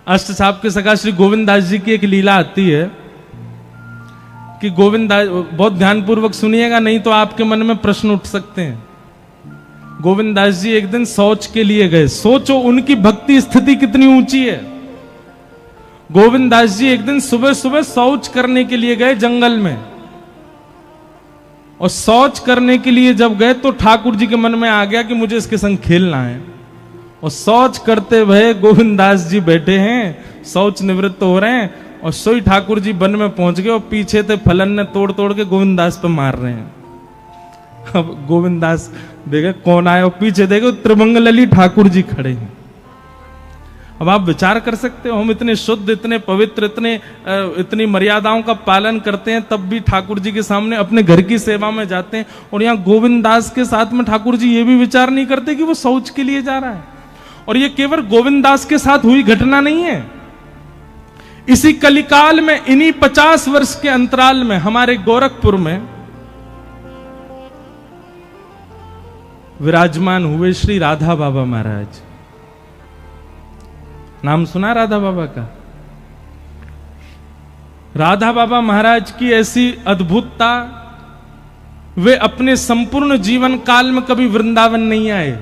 अष्ट छाप के सखा श्री गोविंद दास जी की एक लीला आती है कि गोविंद दास, बहुत ध्यानपूर्वक सुनिएगा नहीं तो आपके मन में प्रश्न उठ सकते हैं। गोविंद दास जी एक दिन शौच के लिए गए। सोचो उनकी भक्ति स्थिति कितनी ऊंची है। गोविंद दास जी एक दिन सुबह सुबह शौच करने के लिए गए जंगल में, और शौच करने के लिए जब गए तो ठाकुर जी के मन में आ गया कि मुझे इसके संग खेलना है। और शौच करते हुए गोविंद दास जी बैठे हैं, शौच निवृत्त हो रहे हैं, और सोई ठाकुर जी वन में पहुंच गए और पीछे थे फलन ने तोड़ तोड़ के गोविंद दास पे मार रहे हैं। अब गोविंद दास देखे कौन आया, और पीछे देखे त्रिमंगलली ठाकुर जी खड़े हैं। अब आप विचार कर सकते हो, हम इतने शुद्ध, इतने पवित्र, इतनी मर्यादाओं का पालन करते हैं, तब भी ठाकुर जी के सामने अपने घर की सेवा में जाते हैं, और यहाँ गोविंद दास के साथ में ठाकुर जी ये भी विचार नहीं करते कि वो शौच के लिए जा रहा है। और ये केवल गोविंद दास के साथ हुई घटना नहीं है। इसी कलिकाल में, इन्हीं 50 वर्ष के अंतराल में हमारे गोरखपुर में विराजमान हुए श्री राधा बाबा महाराज। नाम सुना राधा बाबा का? राधा बाबा महाराज की ऐसी अद्भुतता, वे अपने संपूर्ण जीवन काल में कभी वृंदावन नहीं आए,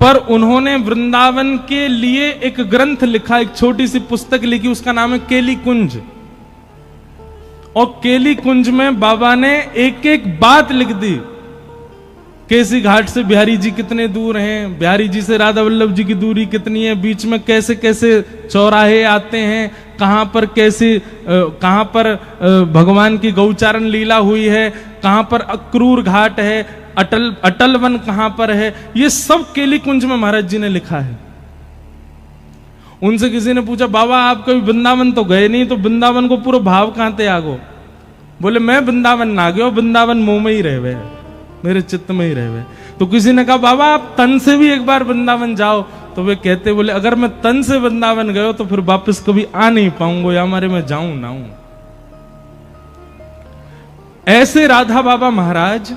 पर उन्होंने वृंदावन के लिए एक ग्रंथ लिखा, एक छोटी सी पुस्तक लिखी, उसका नाम है केली कुंज। और केली कुंज में बाबा ने एक एक बात लिख दी। केसी घाट से बिहारी जी कितने दूर हैं, बिहारी जी से राधा वल्लभ जी की दूरी कितनी है, बीच में कैसे कैसे चौराहे आते हैं, कहां पर भगवान की गौचारण लीला हुई है, कहां पर अक्रूर घाट है, अटल वन कहां पर है, ये सब केली कुंज में महाराज जी ने लिखा है। उनसे किसी ने पूछा, बाबा आप कभी वृंदावन तो गए नहीं, तो वृंदावन को पूरा भाव कहां ते आगो? बोले मैं वृंदावन ना गयो, वृंदावन मुंह में ही रह गए, मेरे चित्त में ही रह गए। तो किसी ने कहा, बाबा आप तन से भी एक बार वृंदावन जाओ। तो वे कहते, बोले अगर मैं तन से वृंदावन गयो तो फिर वापस कभी आ नहीं पाऊंगा, या हमारे मैं जाऊं ना हूं। ऐसे राधा बाबा महाराज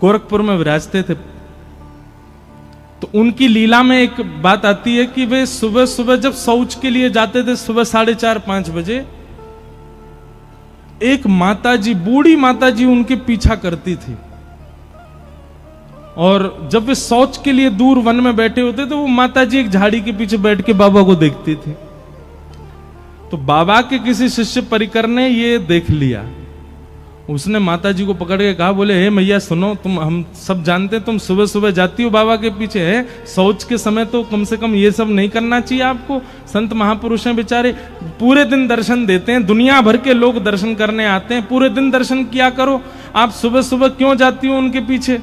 गोरखपुर में विराजते थे। तो उनकी लीला में एक बात आती है कि वे सुबह सुबह जब शौच के लिए जाते थे, सुबह 4:30-5 बजे, एक माताजी, बूढ़ी माताजी उनके पीछा करती थी। और जब वे शौच के लिए दूर वन में बैठे होते तो वो माताजी एक झाड़ी के पीछे बैठ के बाबा को देखती थी। तो बाबा के किसी शिष्य परिकर ने ये देख लिया। उसने माताजी को पकड़ के कहा, बोले हे मैया सुनो, तुम, हम सब जानते हैं तुम सुबह सुबह जाती हो बाबा के पीछे, है शौच के समय तो कम से कम ये सब नहीं करना चाहिए आपको। संत महापुरुष हैं बेचारे, पूरे दिन दर्शन देते हैं, दुनिया भर के लोग दर्शन करने आते हैं, पूरे दिन दर्शन किया करो, आप सुबह सुबह क्यों जाती हो उनके पीछे?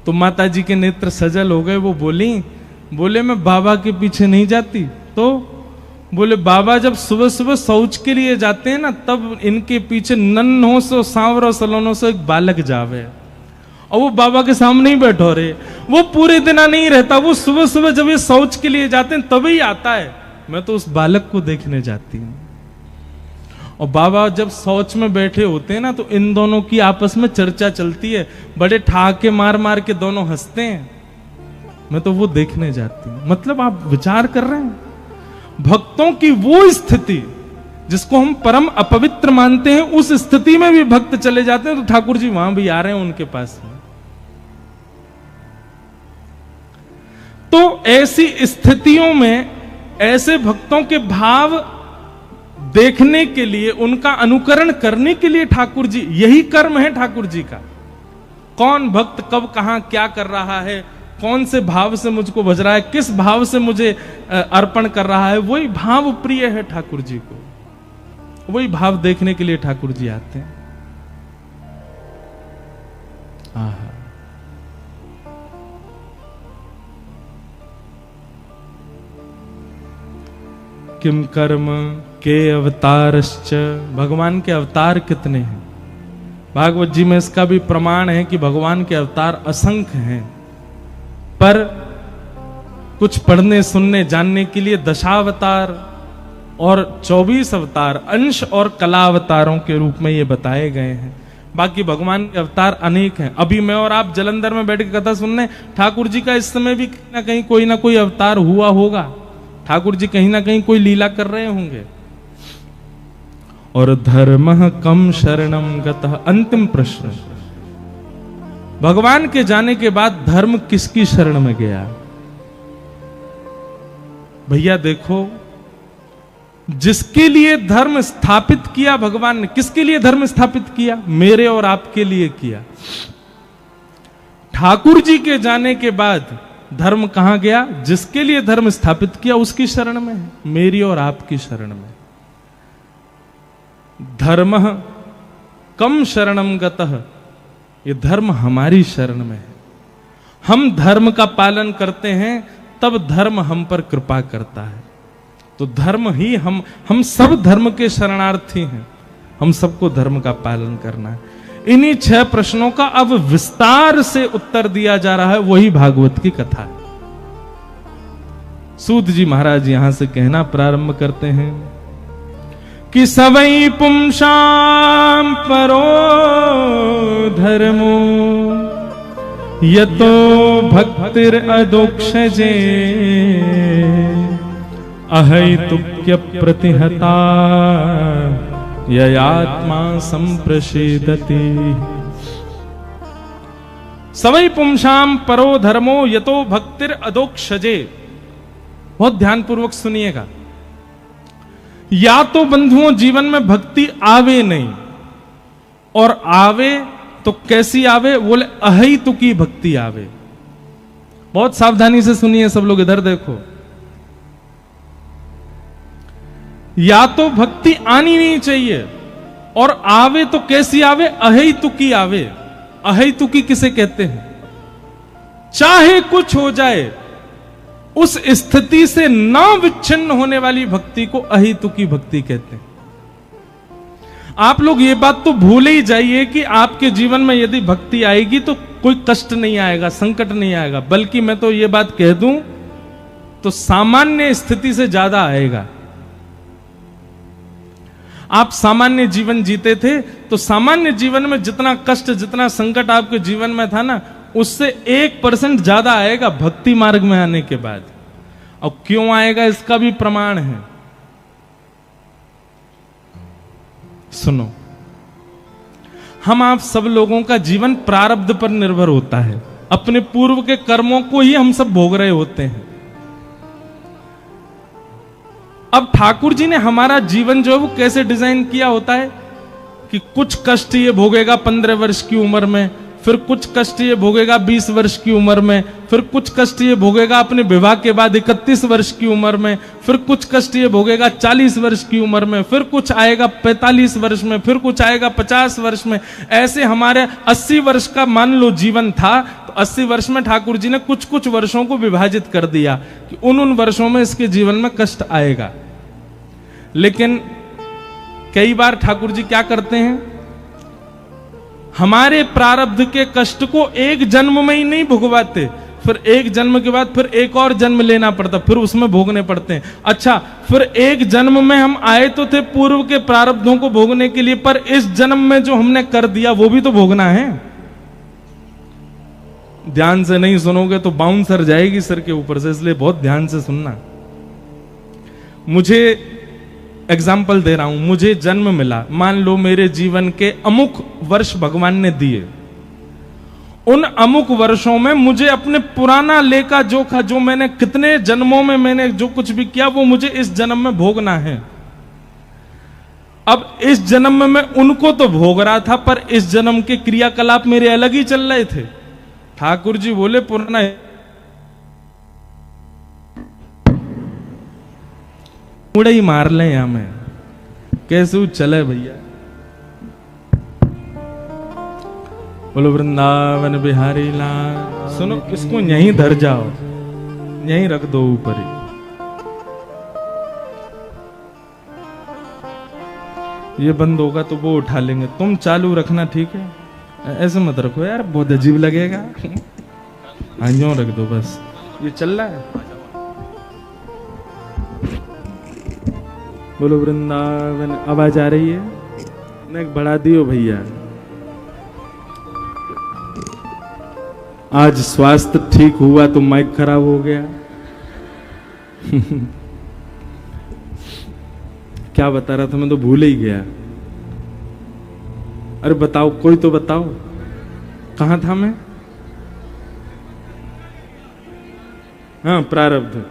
तो माताजी के नेत्र सजल हो गए। वो बोले मैं बाबा के पीछे नहीं जाती। तो बोले बाबा जब सुबह सुबह शौच के लिए जाते हैं ना, तब इनके पीछे नन्हों से सांवरों सलोनों से एक बालक जावे, और वो बाबा के सामने ही बैठो रहे। वो पूरे दिन नहीं रहता, वो सुबह सुबह जब ये शौच के लिए जाते हैं तभी आता है। मैं तो उस बालक को देखने जाती हूँ। और बाबा जब शौच में बैठे होते हैं ना, तो इन दोनों की आपस में चर्चा चलती है, बड़े ठहाके मार मार के दोनों हंसते हैं। मैं तो वो देखने जाती हूँ। मतलब आप विचार कर रहे हैं, भक्तों की वो स्थिति जिसको हम परम अपवित्र मानते हैं, उस स्थिति में भी भक्त चले जाते हैं, तो ठाकुर जी वहां भी आ रहे हैं उनके पास में। तो ऐसी स्थितियों में ऐसे भक्तों के भाव देखने के लिए, उनका अनुकरण करने के लिए ठाकुर जी, यही कर्म है ठाकुर जी का। कौन भक्त कब कहां क्या कर रहा है, कौन से भाव से मुझको भज रहा है, किस भाव से मुझे अर्पण कर रहा है, वही भाव प्रिय है ठाकुर जी को। वही भाव देखने के लिए ठाकुर जी आते हैं। आहा, किम कर्म के अवतारश्च, भगवान के अवतार कितने हैं। भागवत जी में इसका भी प्रमाण है कि भगवान के अवतार असंख्य हैं, पर कुछ पढ़ने सुनने जानने के लिए दशावतार और 24 अवतार अंश और कला अवतारों के रूप में ये बताए गए हैं। बाकी भगवान के अवतार अनेक हैं। अभी मैं और आप जलंधर में बैठ के कथा सुनने, ठाकुर जी का इस समय भी कहीं ना कोई अवतार हुआ होगा। ठाकुर जी कहीं ना कहीं कोई लीला कर रहे होंगे। और धर्मः कम शरणम गतः, अंतिम प्रश्न, भगवान के जाने के बाद धर्म किसकी शरण में गया? भैया देखो, जिसके लिए धर्म स्थापित किया भगवान ने, किसके लिए धर्म स्थापित किया? मेरे और आपके लिए किया। ठाकुर जी के जाने के बाद धर्म कहां गया? जिसके लिए धर्म स्थापित किया उसकी शरण में है, मेरी और आपकी शरण में। धर्म कम शरणम गतः, ये धर्म हमारी शरण में है। हम धर्म का पालन करते हैं तब धर्म हम पर कृपा करता है। तो धर्म ही हम सब धर्म के शरणार्थी हैं। हम सबको धर्म का पालन करना है। इन्हीं 6 प्रश्नों का अब विस्तार से उत्तर दिया जा रहा है, वही भागवत की कथा है। सूत जी महाराज यहां से कहना प्रारंभ करते हैं कि सवै पुंसाम परो धर्मो यतो भक्तिर अदोक्षजे अहैतुक्य प्रतिहता ययात्मा संप्रसेदति। सवै पुंसाम परो धर्मो यतो भक्तिर अदोक्षजे। बहुत ध्यानपूर्वक सुनिएगा। या तो बंधुओं जीवन में भक्ति आवे नहीं, और आवे तो कैसी आवे? बोले अहैतुकी भक्ति आवे। बहुत सावधानी से सुनिए सब लोग, इधर देखो। या तो भक्ति आनी नहीं चाहिए, और आवे तो कैसी आवे? अहैतुकी आवे। अहैतुकी किसे कहते हैं? चाहे कुछ हो जाए उस स्थिति से ना विच्छिन्न होने वाली भक्ति को अहैतुकी भक्ति कहते हैं। आप लोग ये बात तो भूल ही जाइए कि आपके जीवन में यदि भक्ति आएगी तो कोई कष्ट नहीं आएगा, संकट नहीं आएगा, बल्कि मैं तो ये बात कह दूं तो सामान्य स्थिति से ज्यादा आएगा। आप सामान्य जीवन जीते थे तो सामान्य जीवन में जितना कष्ट, जितना संकट आपके जीवन में था ना, उससे 1% ज्यादा आएगा भक्ति मार्ग में आने के बाद। और क्यों आएगा इसका भी प्रमाण है। सुनो, हम आप सब लोगों का जीवन प्रारब्ध पर निर्भर होता है। अपने पूर्व के कर्मों को ही हम सब भोग रहे होते हैं। अब ठाकुर जी ने हमारा जीवन जो है वो कैसे डिजाइन किया होता है कि कुछ कष्ट ये भोगेगा 15 वर्ष की उम्र में, फिर कुछ कष्ट ये भोगेगा 20 वर्ष की उम्र में, फिर कुछ कष्ट ये भोगेगा अपने विवाह के बाद 31 वर्ष की उम्र में, फिर कुछ कष्ट ये भोगेगा 40 वर्ष की उम्र में, फिर कुछ आएगा 45 वर्ष में, फिर कुछ आएगा 50 वर्ष में। ऐसे हमारे 80 वर्ष का मान लो जीवन था, तो 80 वर्ष में ठाकुर जी ने कुछ कुछ वर्षों को विभाजित कर दिया कि उन वर्षों में इसके जीवन में कष्ट आएगा। लेकिन कई बार ठाकुर जी क्या करते हैं, हमारे प्रारब्ध के कष्ट को एक जन्म में ही नहीं भुगवाते, फिर एक जन्म के बाद फिर एक और जन्म लेना पड़ता, फिर उसमें भोगने पड़ते हैं। अच्छा, फिर एक जन्म में हम आए तो थे पूर्व के प्रारब्धों को भोगने के लिए, पर इस जन्म में जो हमने कर दिया वो भी तो भोगना है। ध्यान से नहीं सुनोगे तो बाउंसर जाएगी सर के ऊपर से, इसलिए बहुत ध्यान से सुनना। मुझे एग्जाम्पल दे रहा हूं, मुझे जन्म मिला, मान लो मेरे जीवन के अमुक वर्ष भगवान ने दिए। उन अमुक वर्षों में मुझे अपने पुराना लेखा जोखा, जो मैंने कितने जन्मों में मैंने जो कुछ भी किया, वो मुझे इस जन्म में भोगना है। अब इस जन्म में मैं उनको तो भोग रहा था, पर इस जन्म के क्रियाकलाप मेरे अलग ही चल रहे थे। ठाकुर जी बोले पुराना उड़े ही मार ले, यहां में कैसे चले भैया। बोलो वृंदावन बिहारी लाल। सुनो, इसको यहीं धर जाओ, यहीं रख दो ऊपर ही। ये बंद होगा तो वो उठा लेंगे, तुम चालू रखना, ठीक है? ऐसे मत रखो यार, बहुत अजीब लगेगा। हाँ, यूं रख दो बस। ये चल रहा है। बोलो वृंदावन। आवाज आ रही है? नहीं, बढ़ा दियो भैया। आज स्वास्थ्य ठीक हुआ तो माइक खराब हो गया। क्या बता रहा था मैं तो भूल ही गया। अरे बताओ, कोई तो बताओ, कहां था मैं? हाँ, प्रारब्ध।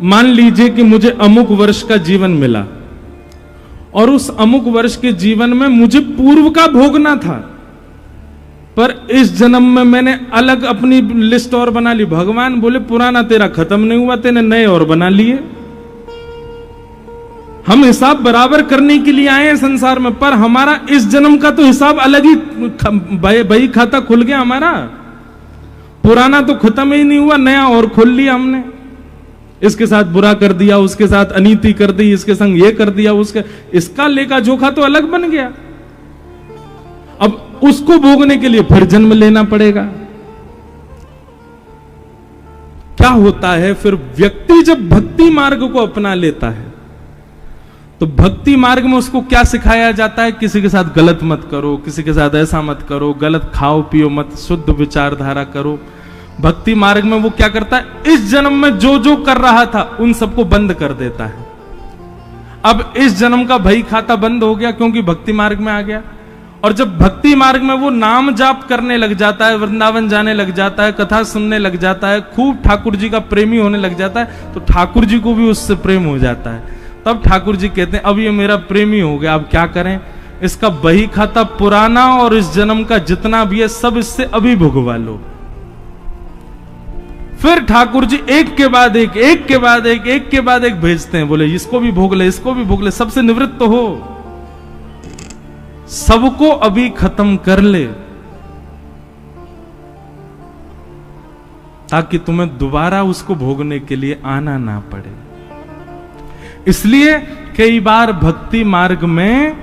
मान लीजिए कि मुझे अमुक वर्ष का जीवन मिला और उस अमुक वर्ष के जीवन में मुझे पूर्व का भोगना था, पर इस जन्म में मैंने अलग अपनी लिस्ट और बना ली। भगवान बोले पुराना तेरा खत्म नहीं हुआ, तेने नए और बना लिए। हम हिसाब बराबर करने के लिए आए हैं संसार में, पर हमारा इस जन्म का तो हिसाब अलग ही बही खाता खुल गया हमारा। पुराना तो खत्म ही नहीं हुआ, नया और खोल लिया हमने। इसके साथ बुरा कर दिया, उसके साथ अनीति कर दी, इसके संग ये कर दिया, उसके इसका लेखा जोखा तो अलग बन गया। अब उसको भोगने के लिए फिर जन्म लेना पड़ेगा। क्या होता है फिर, व्यक्ति जब भक्ति मार्ग को अपना लेता है तो भक्ति मार्ग में उसको क्या सिखाया जाता है? किसी के साथ गलत मत करो, किसी के साथ ऐसा मत करो, गलत खाओ पियो मत, शुद्ध विचारधारा करो। भक्ति मार्ग में वो क्या करता है, इस जन्म में जो जो कर रहा था उन सबको बंद कर देता है। अब इस जन्म का भई खाता बंद हो गया क्योंकि भक्ति मार्ग में आ गया। और जब भक्ति मार्ग में वो नाम जाप करने लग जाता है, वृंदावन जाने लग जाता है, कथा सुनने लग जाता है, खूब ठाकुर जी का प्रेमी होने लग जाता है, तो ठाकुर जी को भी उससे प्रेम हो जाता है। तब ठाकुर जी कहते हैं अब ये मेरा प्रेमी हो गया, अब क्या करें, इसका बही खाता पुराना और इस जन्म का जितना भी है सब इससे अभी भुगवा लो। फिर ठाकुर जी एक के बाद एक, एक के बाद एक, एक के बाद एक भेजते हैं। बोले इसको भी भोग ले, इसको भी भोग ले, सबसे निवृत्त हो, सबको अभी खत्म कर ले, ताकि तुम्हें दोबारा उसको भोगने के लिए आना ना पड़े। इसलिए कई बार भक्ति मार्ग में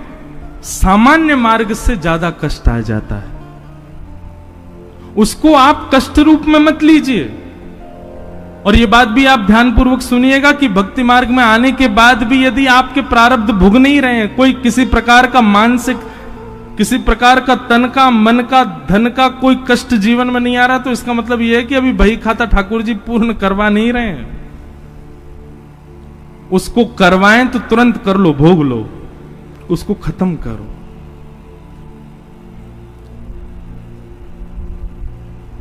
सामान्य मार्ग से ज्यादा कष्ट आ जाता है। उसको आप कष्ट रूप में मत लीजिए। और ये बात भी आप ध्यानपूर्वक सुनिएगा कि भक्ति मार्ग में आने के बाद भी यदि आपके प्रारब्ध भुग नहीं रहे हैं, कोई किसी प्रकार का मानसिक, किसी प्रकार का तन का, मन का, धन का कोई कष्ट जीवन में नहीं आ रहा, तो इसका मतलब यह है कि अभी बही खाता ठाकुर जी पूर्ण करवा नहीं रहे हैं। उसको करवाएं तो तुरंत कर लो, भोग लो, उसको खत्म करो।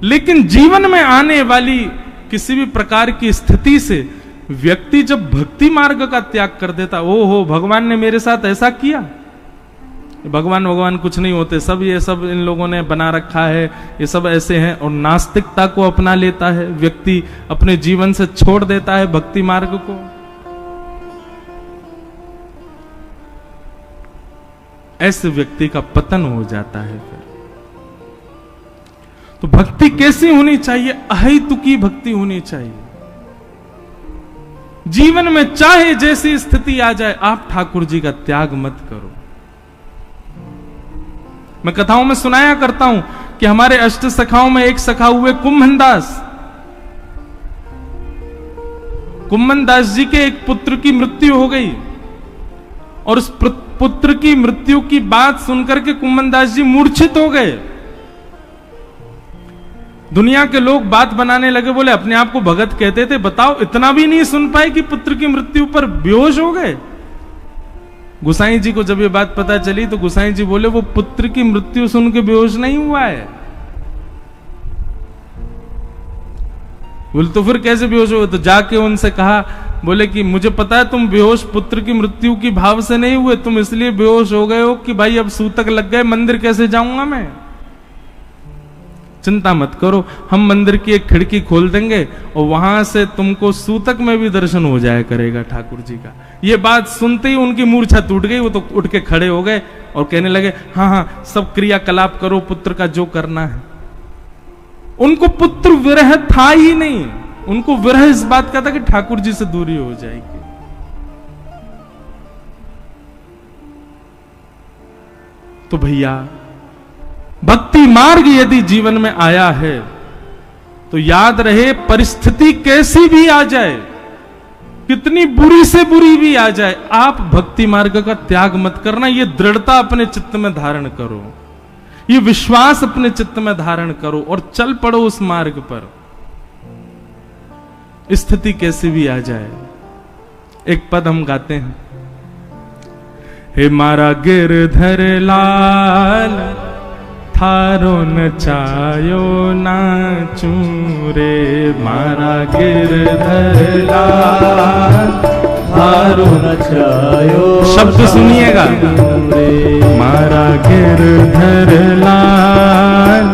लेकिन जीवन में आने वाली किसी भी प्रकार की स्थिति से व्यक्ति जब भक्ति मार्ग का त्याग कर देता, ओहो भगवान ने मेरे साथ ऐसा किया, भगवान कुछ नहीं होते, सब ये सब इन लोगों ने बना रखा है, ये सब ऐसे हैं, और नास्तिकता को अपना लेता है व्यक्ति, अपने जीवन से छोड़ देता है भक्ति मार्ग को। ऐसे व्यक्ति का पतन हो जाता है। फिर तो भक्ति कैसी होनी चाहिए? अहेतुकी भक्ति होनी चाहिए। जीवन में चाहे जैसी स्थिति आ जाए, आप ठाकुर जी का त्याग मत करो। मैं कथाओं में सुनाया करता हूं कि हमारे अष्ट सखाओं में एक सखा हुए कुम्भनदास। कुम्भनदास जी के एक पुत्र की मृत्यु हो गई, और उस पुत्र की मृत्यु की बात सुनकर के कुम्भनदास जी मूर्छित हो गए। दुनिया के लोग बात बनाने लगे, बोले अपने आप को भगत कहते थे, बताओ इतना भी नहीं सुन पाए कि पुत्र की मृत्यु पर बेहोश हो गए। गुसाई जी को जब ये बात पता चली तो गुसाई जी बोले वो पुत्र की मृत्यु सुन के बेहोश नहीं हुआ है। बोले तो फिर कैसे बेहोश हुए? तो जाके उनसे कहा, बोले कि मुझे पता है तुम बेहोश पुत्र की मृत्यु की भाव से नहीं हुए, तुम इसलिए बेहोश हो गए हो कि भाई अब सूतक लग गए, मंदिर कैसे जाऊंगा मैं। चिंता मत करो, हम मंदिर की एक खिड़की खोल देंगे और वहां से तुमको सूतक में भी दर्शन हो जाया करेगा ठाकुर जी का। ये बात सुनते ही उनकी मूर्छा टूट गई, वो तो उठ के खड़े हो गए और कहने लगे हाँ हाँ सब क्रियाकलाप करो, पुत्र का जो करना है। उनको पुत्र विरह था ही नहीं, उनको विरह इस बात का था कि ठाकुर जी से दूरी हो जाएगी। तो भैया भक्ति मार्ग यदि जीवन में आया है तो याद रहे, परिस्थिति कैसी भी आ जाए, कितनी बुरी से बुरी भी आ जाए, आप भक्ति मार्ग का त्याग मत करना। ये दृढ़ता अपने चित्त में धारण करो। ये विश्वास अपने चित्त में धारण करो और चल पड़ो उस मार्ग पर, स्थिति कैसे भी आ जाए। एक पद हम गाते हैं, हे मारा गिरधर लाल थारो नचायो नाचू रे, मारा गिरधर लाल थारो नचायो। शब्द सुनिएगा, मारा गिरधर लाल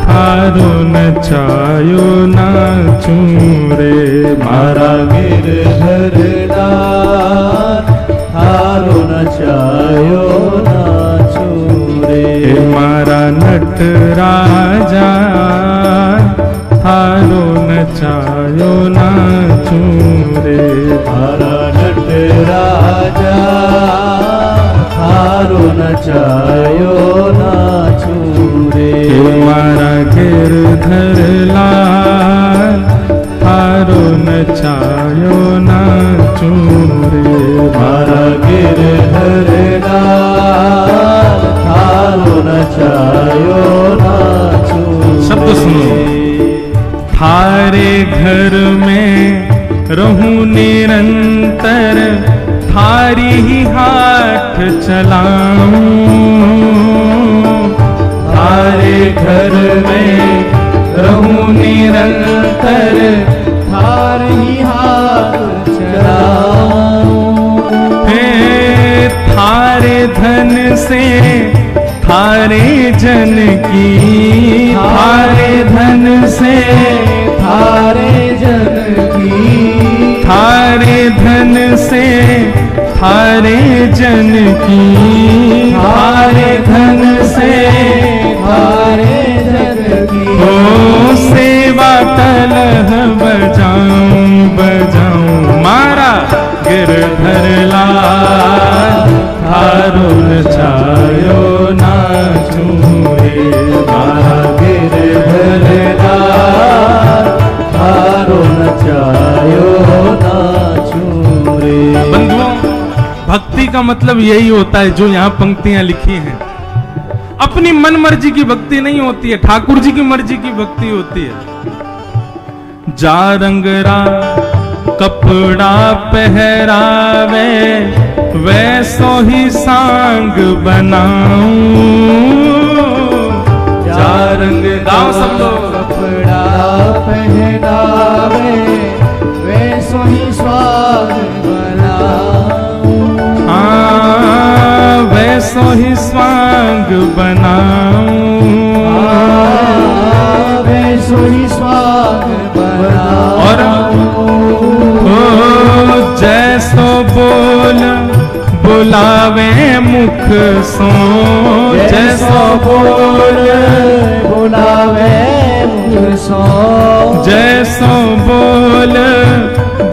थारो नचायो नाचू रे, मारा गिरधर लाल थारो नचायो नाचू रे, मारा नट राजा थारो नचायो नाचू रे, मारा नट राजा थारो नचायो नाचू रे, मारा गिरधर लाल थारो नचायो नाचू रे, मारा गिरधर लाल थारो नचायो नाचू। शब्द सुनो, थारे घर में रहूं निरंतर, थारी ही हाथ चलाऊं, थारे घर में रहूं निरंतर, थारी ही हाथ चलाऊं, हे थारे धन से थारे जन की, थारे धन से थारे जन की, थारे धन से थारे जन की, थारे धन से थारे जन की, ओ सेवा कलह बजाऊं बजाऊं, मारा गिरधर लाल थारो नचायो नाचू रे, मारा गिरधर लाल थारो नचायो नाचू रे। बंधुओं, भक्ति का मतलब यही होता है जो यहाँ पंक्तियां लिखी हैं। अपनी मन मर्जी की भक्ति नहीं होती है, ठाकुर जी की मर्जी की भक्ति होती है। जा रंगरा कपड़ा पहरावे, वैसो ही सांग बनाऊं, जा रंग गाँव सब लोग कपड़ा पहरावे, वैसो ही स्वाग बनाऊं, हाँ वैसो ही स्वाग बनाऊं, वैसो ही स्वाग बनाऊं, और जैसो बोल बुलावे मुख सो, जैसो बोल बुलावे मुख सो, जैसो बोल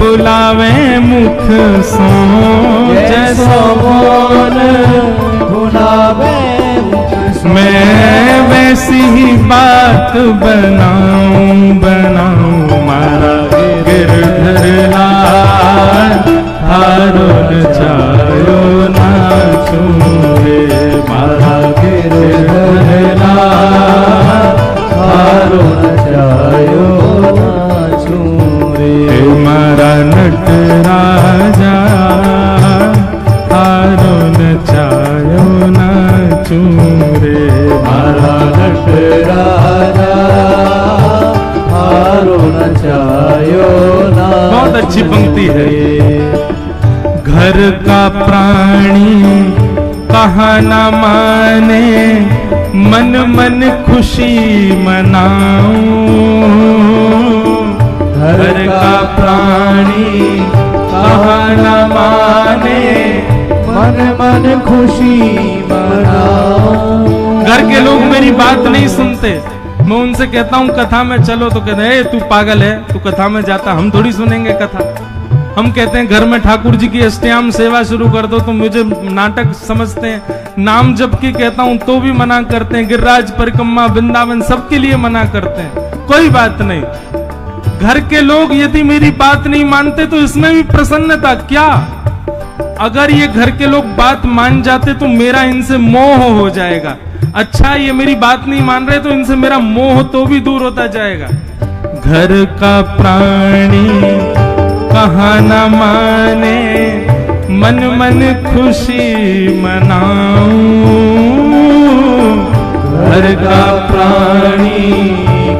बुलावे मुख सो, जैसो बोल बुलावे मुख सो, मैं वैसी ही बात बनाऊं बनाऊं, मारा गिरधर लाल थारो नचायो नाचू रे, मारा गिरधर लाल थारो नचायो नाचू रे, मारा नट राजा थारो नचायो नाचू रे, मारा नट राजा थारो नचायो नाचू। बहुत अच्छी पंक्ति है। घर का प्राणी कहा न माने, मन मन खुशी मनाऊं, घर का प्राणी कहा न माने, मन मन खुशी मनाऊं। घर के लोग मेरी बात नहीं सुनते, मैं उनसे कहता हूँ कथा में चलो तो कहते हैं तू पागल है, तू कथा में जाता, हम थोड़ी सुनेंगे कथा। हम कहते हैं घर में ठाकुर जी की अष्टयाम सेवा शुरू कर दो तो मुझे नाटक समझते हैं, नाम जप की कहता हूं तो भी मना करते हैं, गिरिराज परिक्रमा वृंदावन सबके लिए मना करते हैं, कोई बात नहीं। घर के लोग यदि मेरी बात नहीं मानते तो इसमें भी प्रसन्नता क्या, अगर ये घर के लोग बात मान जाते तो मेरा इनसे मोह हो जाएगा। अच्छा ये मेरी बात नहीं मान रहे तो इनसे मेरा मोह तो भी दूर होता जाएगा। घर का प्राणी कहाँ न माने, मन मन खुशी मनाऊं। घर का प्राणी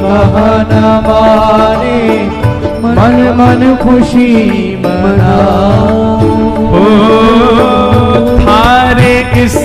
कहाँ न माने, मन मन खुशी मनाऊं। ओ थारे इस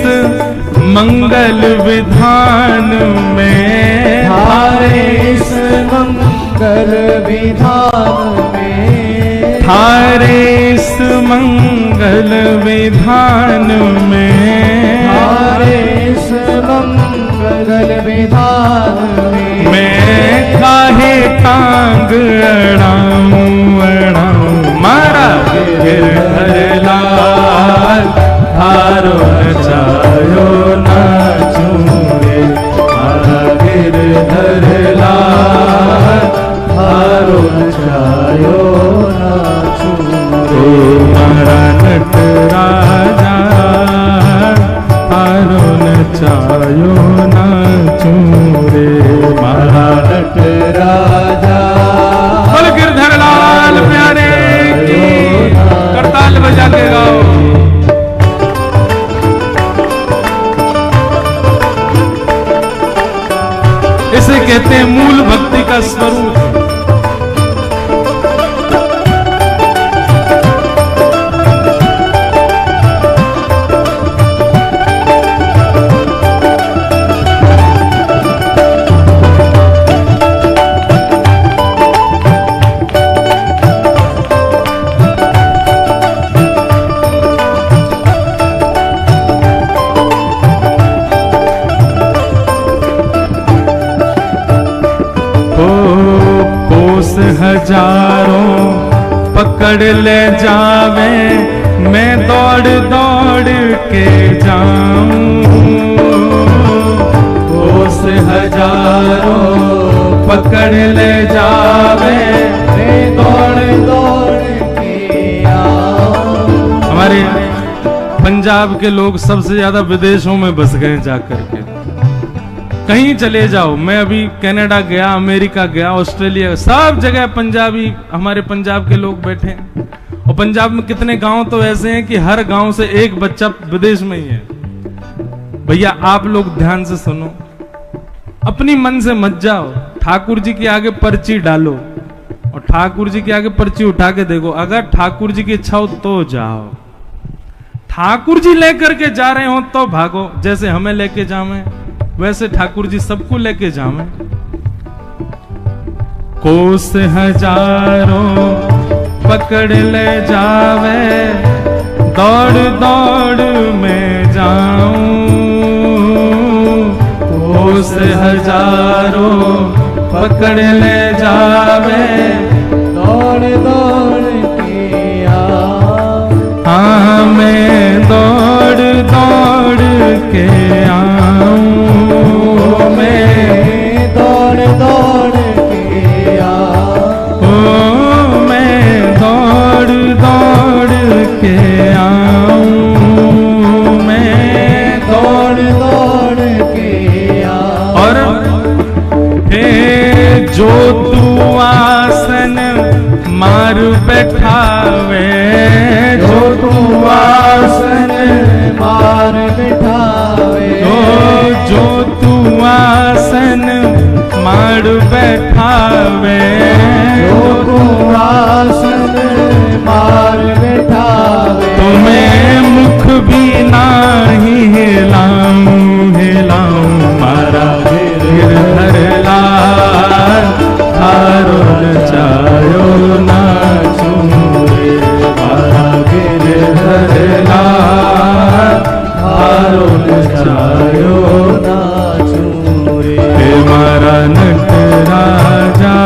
मंगल विधान में, थारे इस मंगल विधान में, थारे इस मंगल विधान में, थारे इस मंगल विधान में, मैं काहे टांग अड़ाऊं अड़ाऊं। मारा गिरधर लाल थारो नचायो नाचूं रे, मारा गिरधर लाल थारो नचायो नाचूं रे, मारा नट राजा थारो नचायो नाचूं रे, मारा नट राजा। बोल गिरधर लाल प्यारे की, करताल बजा के गाओ। इसे कहते हैं मूल भक्ति का स्वरूप। हजारों पकड़ ले जावे, मैं दौड़ दौड़ के जाऊं। कोस हजारों पकड़ ले जावे, मैं दौड़ दौड़ के आऊं। हमारे पंजाब के लोग सबसे ज्यादा विदेशों में बस गए जाकर के। कहीं चले जाओ, मैं अभी कनाडा गया, अमेरिका गया, ऑस्ट्रेलिया, सब जगह पंजाबी, हमारे पंजाब के लोग बैठे हैं। और पंजाब में कितने गांव तो ऐसे हैं कि हर गांव से एक बच्चा विदेश में ही है। भैया आप लोग ध्यान से सुनो, अपनी मन से मत जाओ, ठाकुर जी के आगे पर्ची डालो और ठाकुर जी के आगे पर्ची उठा के देखो, अगर ठाकुर जी की इच्छा हो तो जाओ। ठाकुर जी लेकर के जा रहे हो तो भागो, जैसे हमें लेके जावे वैसे ठाकुर जी सबको लेके जावे। कोस हजारों पकड़ ले जावे, दौड़ दौड़ में जाऊं। कोस हजारों पकड़ ले जावे, दौड़ दौड़ के आऊं। हाँ मैं दौड़ दौड़ के आऊं। मैं दौड़ दौड़ के आऊं। ओ मैं दौड़ दौड़ के आऊं। मैं दौड़ दौड़ के आऊं। और हे जो तू आसन मार बैठावे, जो तू आसन मार बैठावे, जो तू आसन मार बैठावे, जो तू आसन मार बैठावे, तुम्हें मुख भी नाही हिलाऊं हिलाऊं। मारा गिरधर लाल थारो नचायो नाचूं रे, मारा गिरधर लाल थारो नचायो नाचूं रे, मारा नट राजा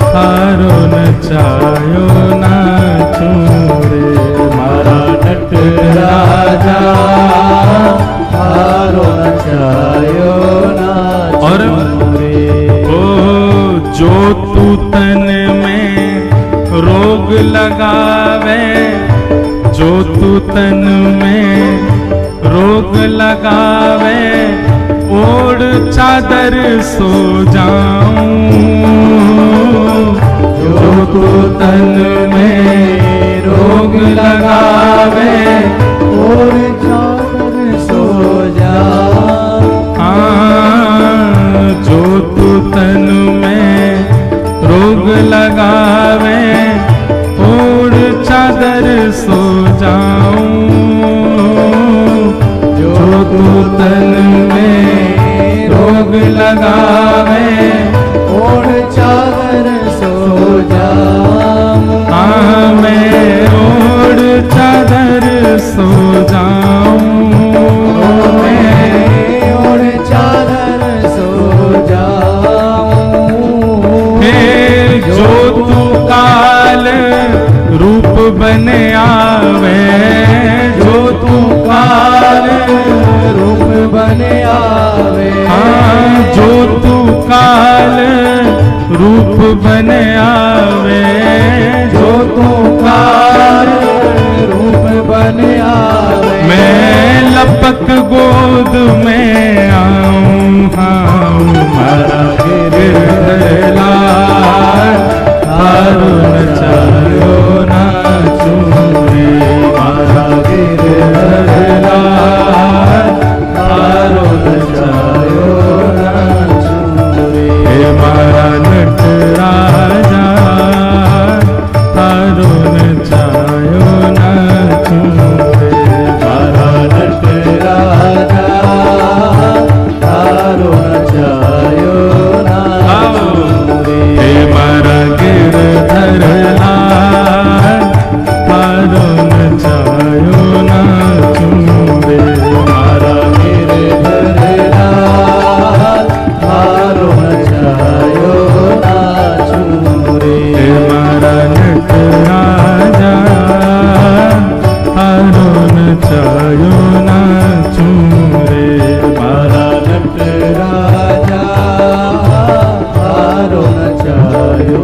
थारो नचायो नाचूं रे, मारा नट राजा थारो नचायो नाचूं रे। ओ जो तू तन में रोग लगावे, जो तू तन में रोग लगावे ओढ़ चादर सो जाऊं। जो तू तन में रोग लगावे और चादर सो जा। हाँ, जो तू तन में रोग लगावे ओढ़ चादर सो जाऊं। जो तू तन में रोग लगावे और चादर सो जा। हाँ, मैं ओढ़ चादर सो जाऊं। मैं और चादर सो जाऊं। हे जो तू काल रूप बने आवे, जो तू काल रूप बने आवे। हाँ, जो तू काल रूप बने आवे, जो तू काल रूप बने आवे। मैं लपक गोद में आऊं। हाँ, मारा गिरधला हारो नचायो नाचू रे। मारा गिरधला हारो नचायो नाचू रे। हे मारा नटराजा हारो नचायो नाचू रे। मारा नटराजा तारो नचायो नाचू रे। हे मारा गिरधरला हारो नचायो नाचू रे। मारा गिरधरला तारो नचायो नाचू रे। हे मारा नटराजा हारो नचायो नाचू रे। मारा नटराजा तारो नचायो